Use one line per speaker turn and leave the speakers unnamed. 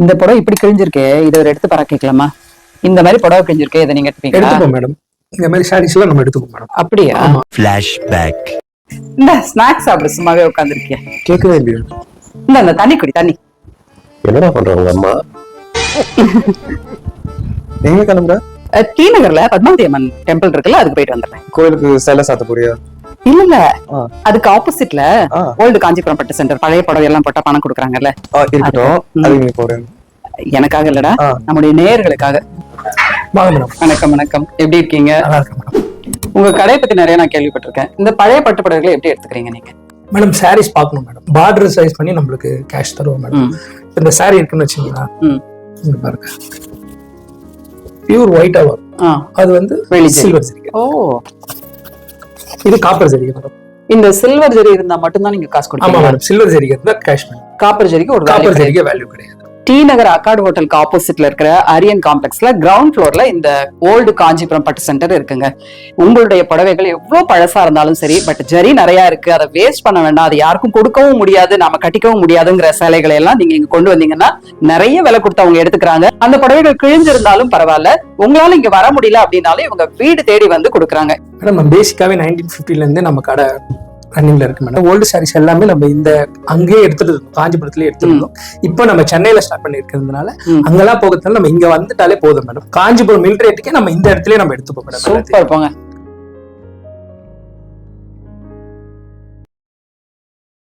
இந்த புடவை இப்படி கிழிஞ்சிருக்கே, இதை ஒரு எடுத்து பரா கேட்கலாமா? இந்த மாதிரி புடவை கிழிஞ்சிருக்கே, இதை நீங்க
எடுத்துப்போம் மேடம். இந்த மாதிரி சாரீஸ் எல்லாம் நம்ம எடுத்துப்போம் மேடம்.
அப்படியா?
Flashback.
இந்த ஸ்நாக்ஸ் சாப்பிட சும்மாவே உட்காந்துருக்கிய,
கேட்கவே இல்லையா?
இந்த தண்ணி குடி, தண்ணி.
என்னடா பண்றாங்க அம்மா? எங்க கிளம்புற?
டி நகர்ல பத்மாவதி அம்மன் டெம்பிள் இருக்குல்ல, அதுக்கு போயிட்டு வந்துடுறேன்.
கோயிலுக்கு சேலை சாத்த போறியா?
இல்ல இல்ல, அதுக்கு ஆப்போசிட்ல ஓல்டு காஞ்சிபுரம் பட்டு சென்டர், பழைய புடவை எல்லாம் போட்டா பணம் கொடுக்குறாங்கல்ல,
இருக்கட்டும். அதுக்கு நீ போறேன்.
எனக்காக இல்லடா, நம்முடைய நேயர்களுக்காக. வணக்கம் வணக்கம், எப்படி இருக்கீங்க?
நல்லா இருக்கு மேடம்.
உங்க கடையை பத்தி நிறைய நான் கேள்விப்பட்டிருக்கேன். இந்த பழைய பட்டு புடவைகளை எப்படி எடுத்துக்கிறீங்க நீங்க?
மேடம் சாரீஸ் பார்க்கணும் மேடம். பார்டர் சைஸ் பண்ணி நம்மளுக்கு கேஷ் தருவோம் மேடம். இந்த சாரி இருக்குன்னு வச்சுங்களா, இங்க பாருங்க, பியூர் ஒயிட்டா வரும். அது வந்து சில்வர் ஜரி.
ஓ,
இது காப்பர் ஜரி மேடம்.
இந்த சில்வர் ஜரி இருந்தா மட்டும்தான் நீங்க காசு கொடுப்பீங்க?
ஆமா மேடம், சில்வர் ஜரிக்கு இருந்தா கேஷ் மேடம்.
காப்பர் ஜரிக்கு ஒரு
காப்பர் ஜரிக்கு வேல்யூ கிடையாது.
டி நகர் அக்கார்டு ஹோட்டலுக்கு ஆப்போசிட்ல இருக்கிற அரியன் காம்ப்ளெக்ஸ்ல கிரவுண்ட் ஃப்ளோர்ல இந்த ஓல்டு காஞ்சிபுரம் பட்டு சென்டர் இருக்குங்க. உங்களுடைய புடவைகள் எவ்வளவு பழசா இருந்தாலும் சரி, பட் ஜரி நிறைய இருக்கு, அதை வேஸ்ட் பண்ண வேண்டாம், அது யாருக்கும் கொடுக்கவும் முடியாது, நாம கட்டிக்கவும் முடியாதுங்கிற சேலைகளை எல்லாம் நீங்க இங்க கொண்டு வந்தீங்கன்னா நிறைய விலை கொடுத்து அவங்க எடுத்துக்கிறாங்க. அந்த புடவைகள் கிழிஞ்சிருந்தாலும் பரவாயில்ல, உங்களால இங்க வர முடியல அப்படின்னாலும் இவங்க வீடு தேடி வந்து கொடுக்குறாங்க.
மேடம் நம்ம பேசிக்காவே 1950ல இருந்தே நம்ம கடை ரன்னிங்ல இருக்கு மேடம். ஓல்டு சாரீஸ் எல்லாமே நம்ம இந்த அங்கேயே எடுத்துட்டு இருந்தோம், காஞ்சிபுரத்துல எடுத்துருந்தோம். இப்போ நம்ம சென்னையில ஸ்டார்ட் பண்ணி இருக்கிறதுனால அங்கெல்லாம் போகிறதுனால நம்ம இங்க வந்துட்டாலே போதும் மேடம். காஞ்சிபுரம் மில் ரேட்டுக்கே நம்ம இந்த இடத்துல நம்ம எடுத்துப்போம் மேடம்.
சூப்பர், போங்க.